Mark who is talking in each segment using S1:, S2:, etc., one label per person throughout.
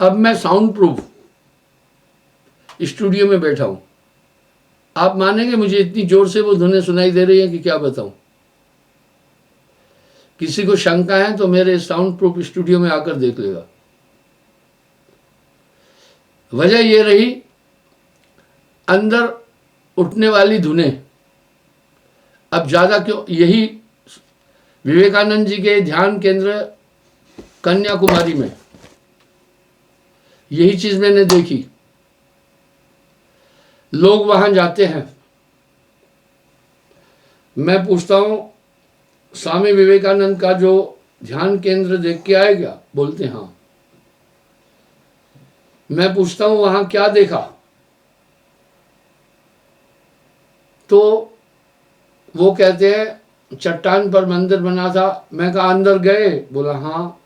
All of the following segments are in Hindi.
S1: अब मैं साउंड प्रूफ स्टूडियो में बैठा हूं, आप मानेंगे मुझे इतनी जोर से वो धुनें सुनाई दे रही हैं कि क्या बताऊं। किसी को शंका है तो मेरे साउंड प्रूफ स्टूडियो में आकर देख लेगा। वजह ये रही, अंदर उठने वाली धुनें अब ज्यादा क्यों, यही विवेकानंद जी के ध्यान केंद्र कन्याकुमारी में यही चीज मैंने देखी। लोग वहां जाते हैं, मैं पूछता हूं स्वामी विवेकानंद का जो ध्यान केंद्र देख के आए क्या? बोलते हाँ। मैं पूछता हूं वहां क्या देखा? तो वो कहते हैं चट्टान पर मंदिर बना था। मैं कहा अंदर गए? बोला हाँ।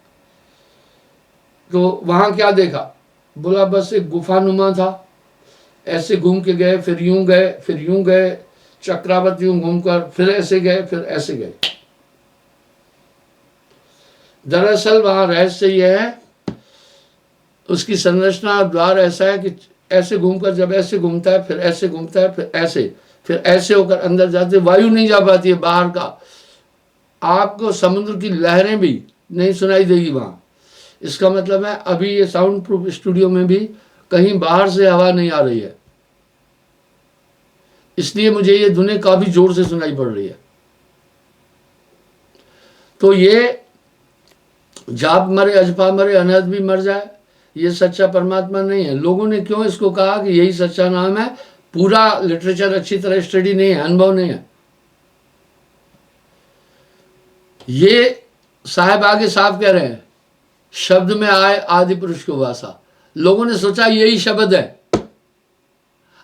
S1: तो वहां क्या देखा? बोला बस एक गुफानुमा था, ऐसे घूम के गए, फिर यूं गए, फिर यूं गए, चक्रावत यूं घूमकर, फिर ऐसे गए, फिर ऐसे गए। दरअसल वहां रहस्य यह है, उसकी संरचना द्वार ऐसा है कि ऐसे घूमकर जब ऐसे घूमता है, फिर ऐसे घूमता है, फिर ऐसे होकर अंदर जाते, वायु नहीं जा पाती है बाहर का, आपको समुद्र की लहरें भी नहीं सुनाई देगी वहां। इसका मतलब है अभी ये साउंड प्रूफ स्टूडियो में भी कहीं बाहर से हवा नहीं आ रही है, इसलिए मुझे ये धुनें काफी जोर से सुनाई पड़ रही है। तो ये जाप मरे अजपा मरे अनहद भी मर जाए, ये सच्चा परमात्मा नहीं है। लोगों ने क्यों इसको कहा कि यही सच्चा नाम है? पूरा लिटरेचर अच्छी तरह स्टडी नहीं है, अनुभव नहीं है। ये साहब आगे साफ कह रहे हैं, शब्द में आए आदि पुरुष को वासा। लोगों ने सोचा यही शब्द है।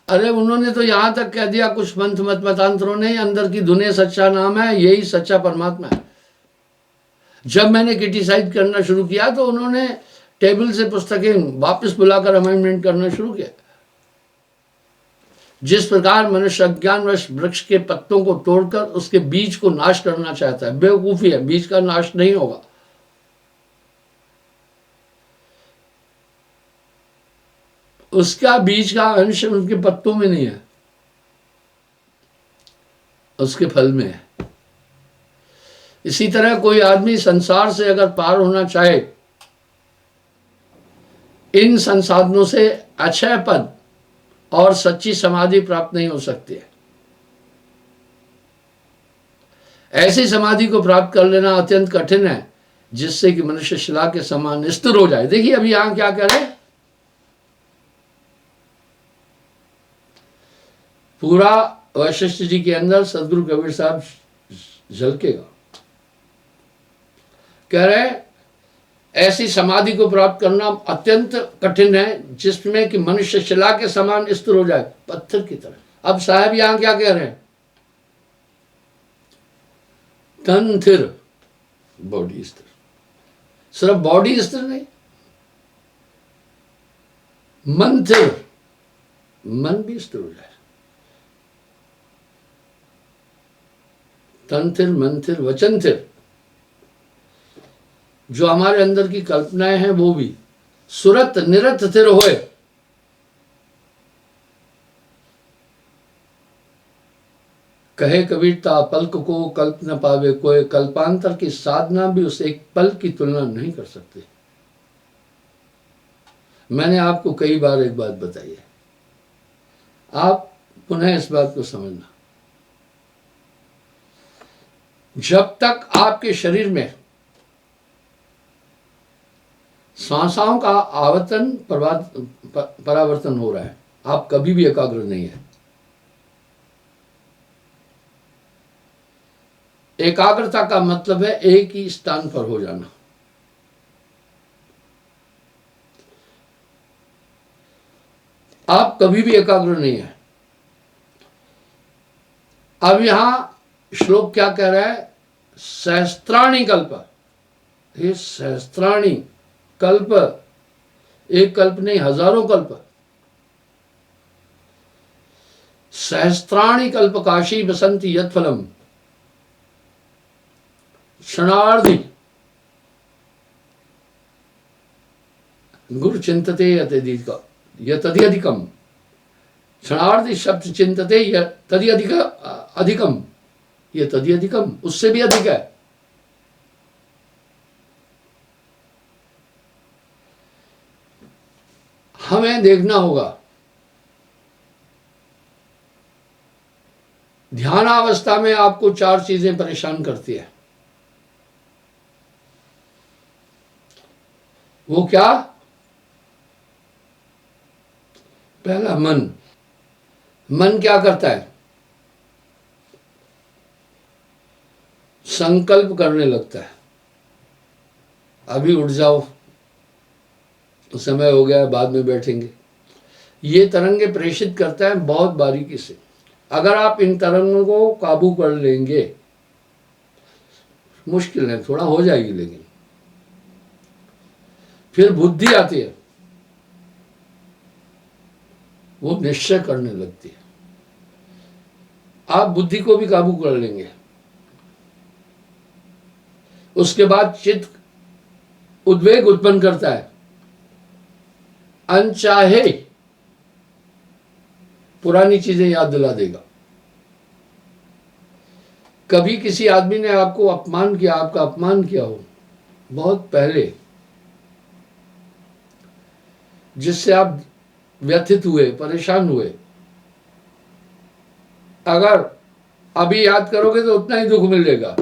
S1: अरे उन्होंने तो यहां तक कह दिया कुछ मतांतरों ने, अंदर की धुनें सच्चा नाम है, यही सच्चा परमात्मा है। जब मैंने क्रिटिसाइज करना शुरू किया तो उन्होंने टेबल से पुस्तकें वापस बुलाकर अमेंडमेंट करना शुरू किया। जिस प्रकार मनुष्य अज्ञानवश वृक्ष के पत्तों को तोड़कर उसके बीज को नाश करना चाहता है, बेवकूफी है, बीज का नाश नहीं होगा। उसका बीज का अंश उनके पत्तों में नहीं है, उसके फल में है। इसी तरह कोई आदमी संसार से अगर पार होना चाहे, इन संसाधनों से अक्षय पद और सच्ची समाधि प्राप्त नहीं हो सकती है। ऐसी समाधि को प्राप्त कर लेना अत्यंत कठिन है, जिससे कि मनुष्य शिला के समान स्थिर हो जाए। देखिए अभी यहां क्या कह रहे हैं, पूरा वशिष्ठ जी के अंदर सदगुरु कबीर साहब झलकेगा। कह रहे ऐसी समाधि को प्राप्त करना अत्यंत कठिन है, जिसमें कि मनुष्य शिला के समान स्थिर हो जाए, पत्थर की तरह। अब साहब यहां क्या कह रहे हैं? तन स्थिर, बॉडी स्थिर। सिर्फ बॉडी स्थिर नहीं, मन स्थिर, मन भी स्थिर हो जाए। तन स्थिर, मन स्थिर, वचन स्थिर। जो हमारे अंदर की कल्पनाएं हैं वो भी सुरत निरत स्थिर होए। कहे कबीर ता पलक को कल्प न पावे कोई, कल्पांतर की साधना भी उस एक पल की तुलना नहीं कर सकती। मैंने आपको कई बार एक बात बताई है, आप पुनः इस बात को समझना। जब तक आपके शरीर में सांसों का आवर्तन परावर्तन हो रहा है, आप कभी भी एकाग्र नहीं है। एकाग्रता का मतलब है एक ही स्थान पर हो जाना। आप कभी भी एकाग्र नहीं है। अब यहां श्लोक क्या कह रहा है? सहस्त्राणी कल्प। ये सहस्त्राणी कल्प, एक कल्प नहीं, हजारों कल्प। सहस्त्राणी कल्प काशी बसंती यत् फलम क्षणार्धी गुरु चिंतते यतधिकम, क्षणार्थ शब्द चिंतते अधिकम, ये तदिधिकम, उससे भी अधिक है। हमें देखना होगा ध्यानावस्था में आपको 4 चीजें परेशान करती है। वो क्या? पहला मन। मन क्या करता है? संकल्प करने लगता है, अभी उठ जाओ, समय हो गया, बाद में बैठेंगे। ये तरंगे प्रेषित करता है बहुत बारीकी से। अगर आप इन तरंगों को काबू कर लेंगे, मुश्किल है, थोड़ा हो जाएगी, लेकिन फिर बुद्धि आती है, वो निश्चय करने लगती है। आप बुद्धि को भी काबू कर लेंगे, उसके बाद चित्त उद्वेग उत्पन्न करता है, अनचाहे पुरानी चीजें याद दिला देगा। कभी किसी आदमी ने आपको अपमान किया, आपका अपमान किया हो बहुत पहले, जिससे आप व्यथित हुए, परेशान हुए, अगर अभी याद करोगे तो उतना ही दुख मिलेगा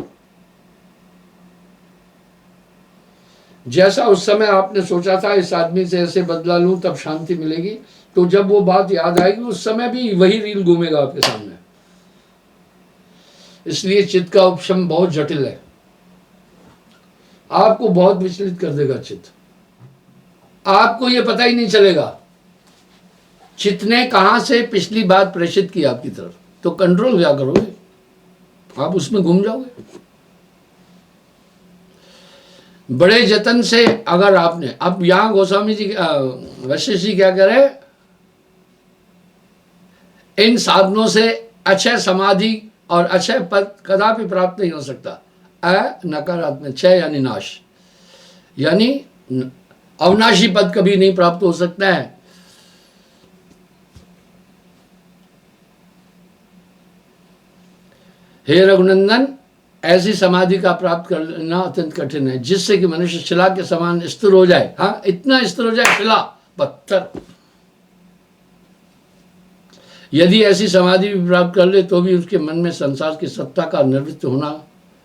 S1: जैसा उस समय आपने सोचा था इस आदमी से ऐसे बदला लूं तब शांति मिलेगी। तो जब वो बात याद आएगी, उस समय भी वही रील घूमेगा आपके सामने। इसलिए चित्त का उपशम बहुत जटिल है, आपको बहुत विचलित कर देगा चित्त। आपको ये पता ही नहीं चलेगा चित्त ने कहां से पिछली बात प्रेषित की आपकी तरफ। तो कंट्रोल क्या करोगे? आप उसमें घूम जाओगे। बड़े जतन से अगर आपने, अब यहां गोस्वामी जी, वशिष्ठ जी क्या कह रहे, इन साधनों से अक्षय समाधि और अक्षय पद कदापि प्राप्त नहीं हो सकता। नकारात्मक क्षय यानी नाश, यानी अविनाशी पद कभी नहीं प्राप्त हो सकता है। हे रघुनंदन, ऐसी समाधि का प्राप्त करना अत्यंत कठिन है, जिससे कि मनुष्य शिला के समान स्थिर हो जाए। हाँ, इतना स्थिर हो जाए, शिला, पत्थर। यदि ऐसी समाधि भी प्राप्त कर ले तो भी उसके मन में संसार की सत्ता का निवृत्त होना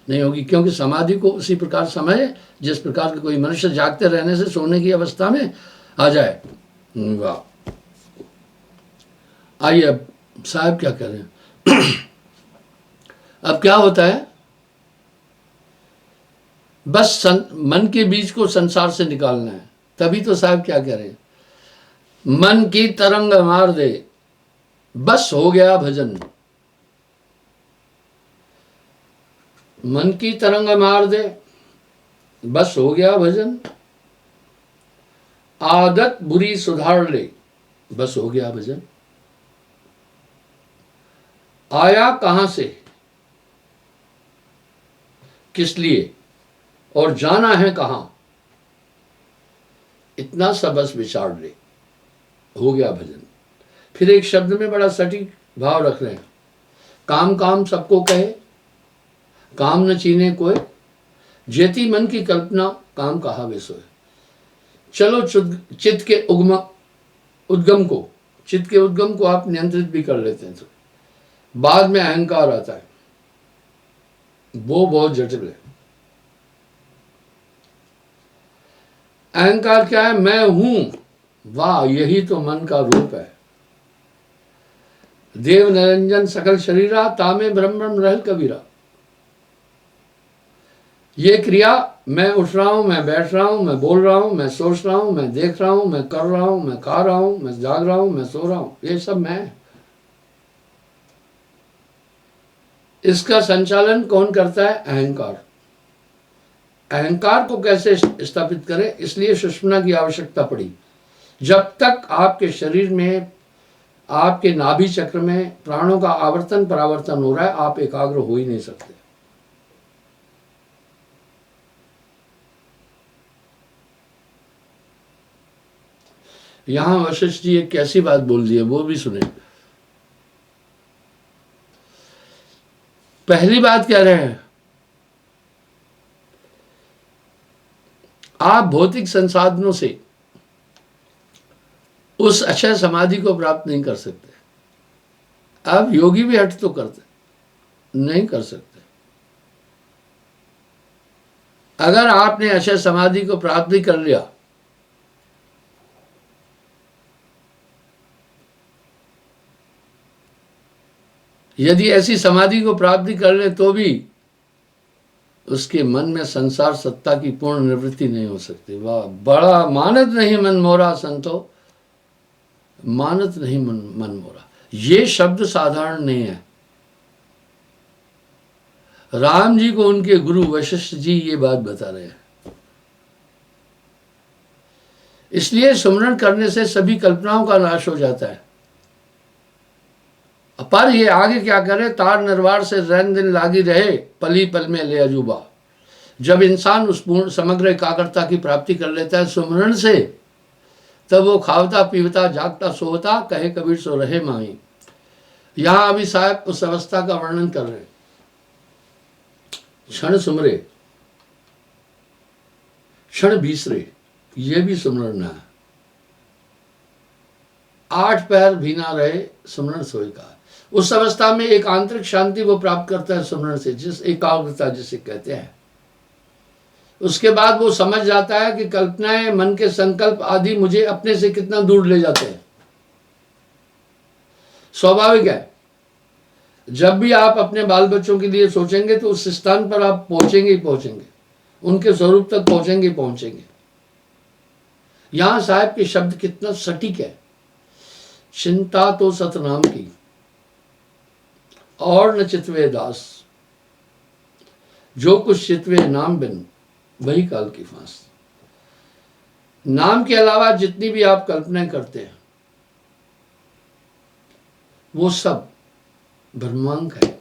S1: नहीं होगी, क्योंकि समाधि को उसी प्रकार समझे जिस प्रकार के कोई मनुष्य जागते रहने से सोने की अवस्था में आ जाए। वाह! आइए, अब साहब क्या कह रहे हैं। अब क्या होता है, बस मन के बीज को संसार से निकालना है। तभी तो साहब क्या कह रहे हैं, मन की तरंग मार दे, बस हो गया भजन। मन की तरंग मार दे, बस हो गया भजन। आदत बुरी सुधार ले, बस हो गया भजन। आया कहां से, किस लिए और जाना है कहां, इतना सा बस विचार ले, हो गया भजन। फिर एक शब्द में बड़ा सटीक भाव रख रहे हैं, काम काम सबको कहे, काम न चीने कोई, जेती मन की कल्पना काम कहा वे सोए। चलो चित्त के उद्गम को आप नियंत्रित भी कर लेते हैं, तो बाद में अहंकार आता है, वो बहुत जटिल है। अहंकार क्या है? मैं हूं, वाह, यही तो मन का रूप है। देव निरंजन सकल शरीरा, तामे ब्रह्म रहल कबीरा। ये क्रिया, मैं उठ रहा हूं, मैं बैठ रहा हूं, मैं बोल रहा हूं, मैं सोच रहा हूं, मैं देख रहा हूं, मैं कर रहा हूं, मैं खा रहा हूं, मैं जाग रहा हूं, मैं सो रहा हूं, ये सब मैं। इसका संचालन कौन करता है? अहंकार। अहंकार को कैसे स्थापित करें, इसलिए सुषुम्ना की आवश्यकता पड़ी। जब तक आपके शरीर में, आपके नाभि चक्र में प्राणों का आवर्तन परावर्तन हो रहा है, आप एकाग्र हो ही नहीं सकते। यहां वशिष्ठ जी एक कैसी बात बोल दी है वो भी सुने। पहली बात कह रहे हैं, आप भौतिक संसाधनों से उस अक्षय समाधि को प्राप्त नहीं कर सकते। आप योगी भी हट तो करते नहीं कर सकते। अगर आपने अक्षय समाधि को प्राप्त भी कर लिया, यदि ऐसी समाधि को प्राप्ति कर ले तो भी उसके मन में संसार सत्ता की पूर्ण निवृत्ति नहीं हो सकती। वाह, बड़ा मानत नहीं मन मोरा संतो, मानत नहीं मन मोरा। ये शब्द साधारण नहीं है। राम जी को उनके गुरु वशिष्ठ जी ये बात बता रहे हैं। इसलिए सुमरण करने से सभी कल्पनाओं का नाश हो जाता है। पर ये आगे क्या करे, तार निर्वार से रैन दिन लागी रहे, पली पल में ले अजूबा। जब इंसान उस पूर्ण समग्र एकाग्रता की प्राप्ति कर लेता है सुमरण से, तब वो खावता पीवता जागता सोता, कहे कबीर सो रहे माही। यहां अभी साहब उस अवस्था का वर्णन कर रहे हैं। क्षण सुमरे क्षण बीसरे, ये भी सुमरण है। 8 पैर भी ना रहे सुमरण सोए का। उस अवस्था में एक आंतरिक शांति वो प्राप्त करता है सुमरण से, जिस एकाग्रता जिसे कहते हैं। उसके बाद वो समझ जाता है कि कल्पनाएं, मन के संकल्प आदि मुझे अपने से कितना दूर ले जाते हैं। स्वाभाविक है, जब भी आप अपने बाल बच्चों के लिए सोचेंगे तो उस स्थान पर आप पहुंचेंगे ही पहुंचेंगे, उनके स्वरूप तक पहुंचेंगे ही पहुंचेंगे। यहां साहब के शब्द कितना सटीक है। चिंता तो सतनाम की और न चितवे दास, जो कुछ चितवे नाम बिन वही काल की फांस। नाम के अलावा जितनी भी आप कल्पनाएं करते हैं वो सब ब्रह्मांक है।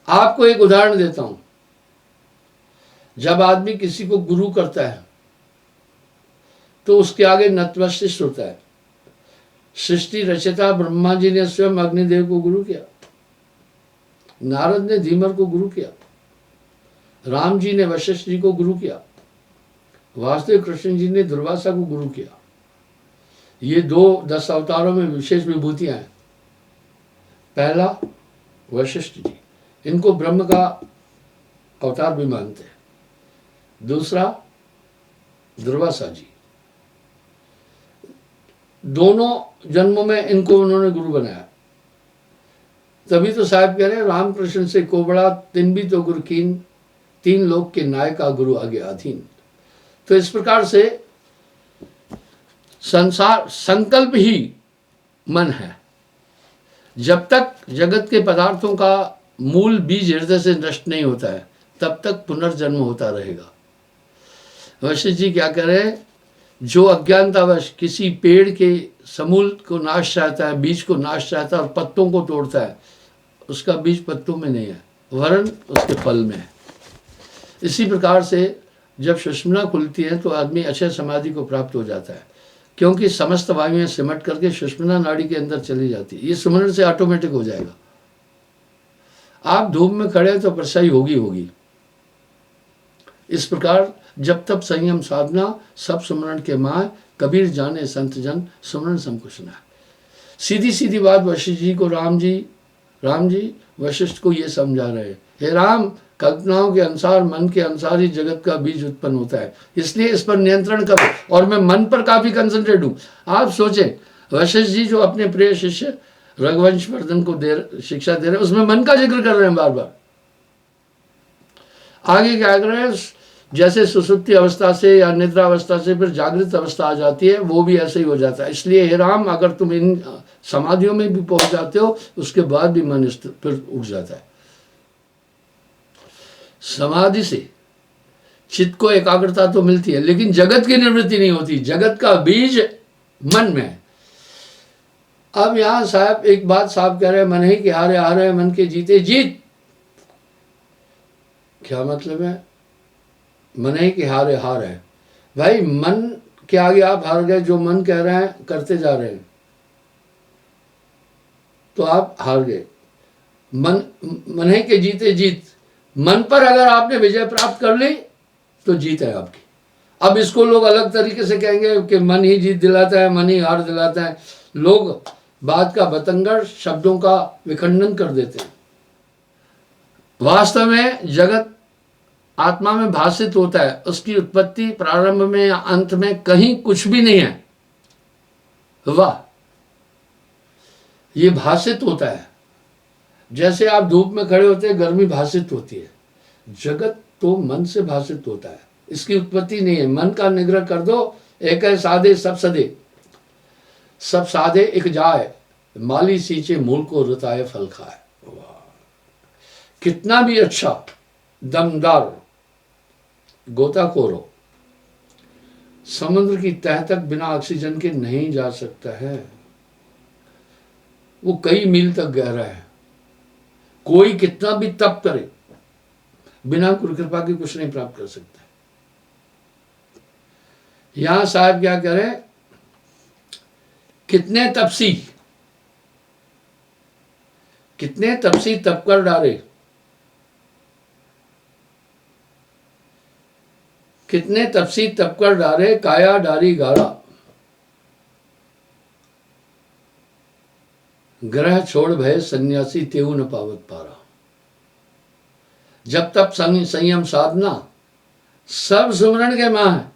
S1: आपको एक उदाहरण देता हूं। जब आदमी किसी को गुरु करता है तो उसके आगे नतमस्तक होता है। सृष्टि रचयिता ब्रह्मा जी ने स्वयं अग्निदेव को गुरु किया, नारद ने धीमर को गुरु किया, राम जी ने वशिष्ठ जी को गुरु किया, वासुदेव कृष्ण जी ने दुर्वासा को गुरु किया। ये 10 अवतारों में विशेष विभूतियां हैं। पहला वशिष्ठ जी, इनको ब्रह्म का अवतार भी मानते हैं। दूसरा दुर्वासा जी, दोनों जन्मों में इनको उन्होंने गुरु बनाया। तभी तो साहब कह रहे हैं, रामकृष्ण से को बड़ा तिन भी तो गुरु कीन, 3 लोक के नायका गुरु आगे अधीन। तो इस प्रकार से संसार संकल्प ही मन है। जब तक जगत के पदार्थों का मूल बीज हृदय से नष्ट नहीं होता है तब तक पुनर्जन्म होता रहेगा। वशिष्ठ जी क्या कह रहे हैं, जो अज्ञानतावश किसी पेड़ के समूल को नाश चाहता है, बीज को नाश चाहता है और पत्तों को तोड़ता है, उसका बीज पत्तों में नहीं है, वरन उसके फल में है। इसी प्रकार से जब सुषुम्ना खुलती है तो आदमी अक्षय समाधि को प्राप्त हो जाता है, क्योंकि समस्त वायुएं सिमट करके सुषुम्ना नाड़ी के अंदर चली जाती है। ये सुमरण से ऑटोमेटिक हो जाएगा। आप धूप में खड़े तो परछाई होगी होगी। इस प्रकार जब तब संयम साधना, सब सुमरण के माय, कबीर जाने संत जन, सुमरण सम कुछ ना। सीधी सीधी बात वशिष्ठ जी को राम जी वशिष्ठ को ये समझा रहे हैं, हे राम, कल्पनाओं के अनुसार, मन के अनुसार ही जगत का बीज उत्पन्न होता है, इसलिए इस पर नियंत्रण करो। और मैं मन पर काफी कंसंट्रेट हूं। आप सोचें, वशिष्ठ जी जो अपने प्रिय शिष्य रघुवंशवर्धन को शिक्षा दे रहे हैं, उसमें मन का जिक्र कर रहे हैं बार बार। आगे क्या कर रहे हैं, जैसे सुसुप्ति अवस्था से या निद्रा अवस्था से फिर जागृत अवस्था आ जाती है, वो भी ऐसे ही हो जाता है। इसलिए हे राम, अगर तुम इन समाधियों में भी पहुंच जाते हो, उसके बाद भी मन फिर उठ जाता है। समाधि से चित्त को एकाग्रता तो मिलती है, लेकिन जगत की निवृत्ति नहीं होती। जगत का बीज मन में है। अब यहां साहब एक बात साहब कह रहे हैं, मन ही के हारे हारे, मन के जीते जीत। क्या मतलब है? मन ही के हारे हार है। भाई, मन कि आगे आप हार गए, जो मन कह रहे हैं करते जा रहे हैं, तो आप हार गए। मन है कि जीते जीत, मन पर अगर आपने विजय प्राप्त कर ली तो जीत है आपकी। अब इसको लोग अलग तरीके से कहेंगे कि मन ही जीत दिलाता है, मन ही हार दिलाता है। लोग बात का बतंगड़, शब्दों का विखंडन कर देते हैं। वास्तव में जगत आत्मा में भाषित होता है, उसकी उत्पत्ति प्रारंभ में या अंत में कहीं कुछ भी नहीं है। वाह, ये भाषित होता है। जैसे आप धूप में खड़े होते हैं, गर्मी भाषित होती है। जगत तो मन से भाषित होता है, इसकी उत्पत्ति नहीं है। मन का निग्रह कर दो, एक है साधे सब सदे, सब साधे एक जाए, माली सींचे मूल को रुताए फल खाए। वाह, कितना भी अच्छा दमदार गोताखोर हो, समुद्र की तह तक बिना ऑक्सीजन के नहीं जा सकता है। वो कई मील तक गहरा है। कोई कितना भी तप करे, बिना गुरु कृपा के कुछ नहीं प्राप्त कर सकता। यहां साहब क्या करें, कितने तपसी तप कर डारे, कितने तपसी तप कर डारे, काया डारी गारा, ग्रह छोड़ भय सन्यासी तेऊ न पावत पारा। जब तप संयम साधना सब सुमरण के मां है।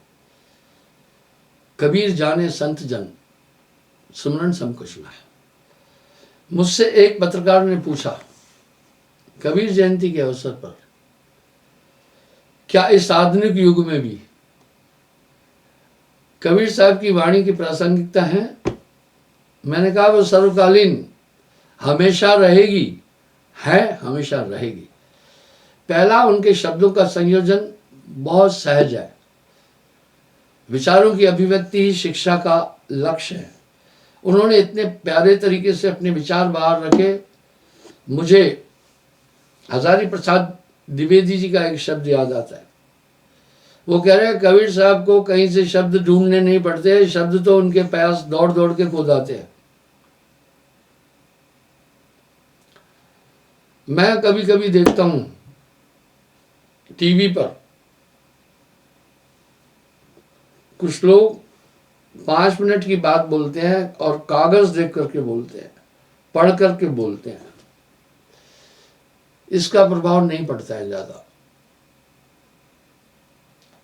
S1: कबीर जाने संत जन, सुमरण सब कुछ में है। मुझसे एक पत्रकार ने पूछा कबीर जयंती के अवसर पर, क्या इस आधुनिक युग में भी कबीर साहब की वाणी की प्रासंगिकता है? मैंने कहा वो सर्वकालीन हमेशा रहेगी, है हमेशा रहेगी। पहला, उनके शब्दों का संयोजन बहुत सहज है। विचारों की अभिव्यक्ति ही शिक्षा का लक्ष्य है। उन्होंने इतने प्यारे तरीके से अपने विचार बाहर रखे। मुझे हजारी प्रसाद द्विवेदी जी का एक शब्द याद आता है। वो कह रहे हैं कबीर साहब को कहीं से शब्द ढूंढने नहीं पड़ते, शब्द तो उनके पास दौड़ दौड़ के खुद आते हैं। मैं कभी कभी देखता हूं टीवी पर कुछ लोग 5 मिनट की बात बोलते हैं और कागज देख करके बोलते हैं, पढ़ करके बोलते हैं। इसका प्रभाव नहीं पड़ता है ज्यादा।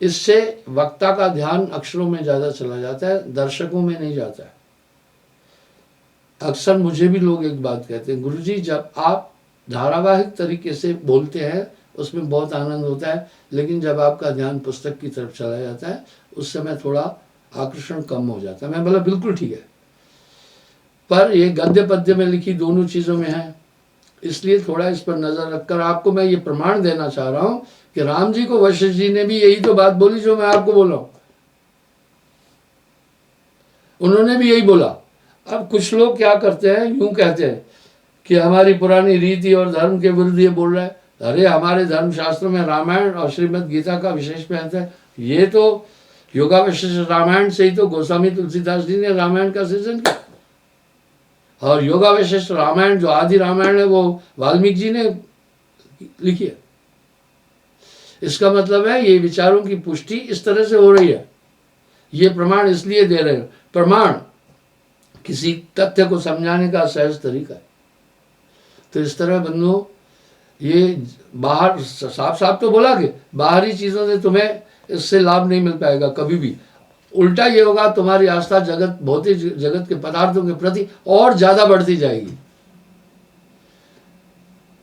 S1: इससे वक्ता का ध्यान अक्षरों में ज्यादा चला जाता है, दर्शकों में नहीं जाता है। अक्सर मुझे भी लोग एक बात कहते हैं, गुरुजी जब आप धारावाहिक तरीके से बोलते हैं उसमें बहुत आनंद होता है, लेकिन जब आपका ध्यान पुस्तक की तरफ चला जाता है उस समय थोड़ा आकर्षण कम हो जाता है। मैं बोला बिल्कुल ठीक है, पर ये गद्य पद्य में लिखी दोनों चीज़ों में है, इसलिए थोड़ा इस पर नज़र रखकर आपको मैं ये प्रमाण देना चाह रहा हूँ कि राम जी को वशिष्ठ जी ने भी यही तो बात बोली जो मैं आपको बोला हूँ। उन्होंने भी यही बोला। अब कुछ लोग क्या करते हैं, यूं कहते हैं कि हमारी पुरानी रीति और धर्म के विरुद्ध ये बोल रहा है। अरे हमारे धर्मशास्त्रों में रामायण और श्रीमद् गीता का विशेष महत्व है। ये तो योगावशिष्ठ रामायण से ही तो गोस्वामी तुलसीदास जी ने रामायण का सृजन किया, और योगावशिष्ठ रामायण जो आदि रामायण है वो वाल्मीकि जी ने लिखी है। इसका मतलब है ये विचारों की पुष्टि इस तरह से हो रही है। ये प्रमाण इसलिए दे रहे हैं, प्रमाण किसी तथ्य को समझाने का सहज तरीका है। तो इस तरह बंधुओं, ये बाहर साफ साफ तो बोला कि बाहरी चीज़ों से तुम्हें इससे लाभ नहीं मिल पाएगा कभी भी। उल्टा ये होगा, तुम्हारी आस्था जगत, भौतिक जगत के पदार्थों के प्रति और ज़्यादा बढ़ती जाएगी।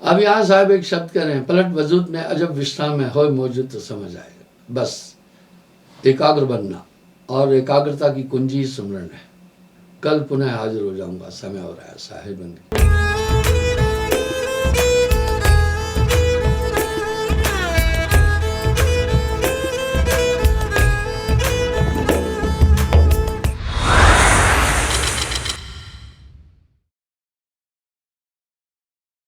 S1: अब यहाँ साहब एक शब्द कह रहे हैं, पलट वजूद में अजब विश्राम है, हो मौजूद तो समझ आएगा। बस एकाग्र बनना, और एकाग्रता की कुंजी सुमरण है। कल पुनः हाजिर हो जाऊंगा, समय हो रहा है साहिब बंदी।